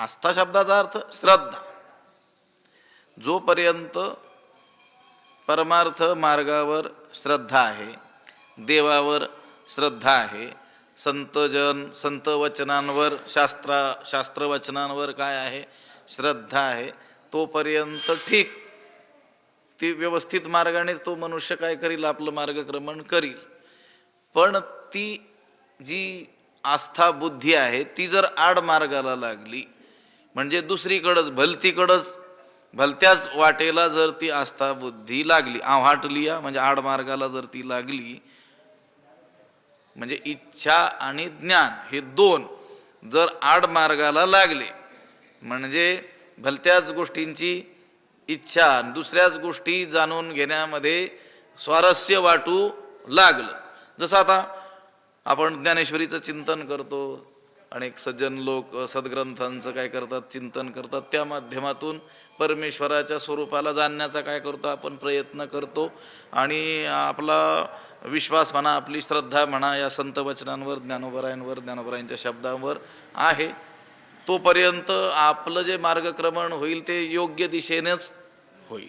आस्था शब्दाचा अर्थ श्रद्धा. जोपर्यंत परमार्थ मार्गावर श्रद्धा आहे, देवावर श्रद्धा आहे, संत वचनांवर शास्त्रवचनांवर काय आहे, श्रद्धा आहे, तोपर्यंत ठीक, ती व्यवस्थित मार्गाने तो मनुष्य काय करील, आपलं मार्गक्रमण करील. पण ती जी आस्था बुद्धी आहे ती जर आड मार्गाला लागली, म्हणजे दुसरीकडंच भलत्याच वाटेला जर ती आस्था बुद्धी लागली, आव्हाटली म्हणजे आड मार्गाला जर ती लागली, म्हणजे इच्छा आणि ज्ञान हे दोन जर आड मार्गाला लागले, म्हणजे भलत्याच गोष्टींची इच्छा दुसऱ्याच गोष्टी जाणून घेण्यामध्ये स्वारस्य वाटू लागलं. जसं आता आपण ज्ञानेश्वरीचं चिंतन करतो, अनेक सज्जन लोक सद्ग्रंथांचं काय करतात, चिंतन करतात, त्या माध्यमातून परमेश्वराच्या स्वरूपाला जाणण्याचा काय करतो, आपण प्रयत्न करतो. आणि आपला विश्वास म्हणा, आपली श्रद्धा म्हणा या संत वचनांवर, ज्ञानोबरायांच्या शब्दांवर आहे. तोपर्यंत आपलं जे मार्गक्रमण होईल ते योग्य दिशेनेच होईल.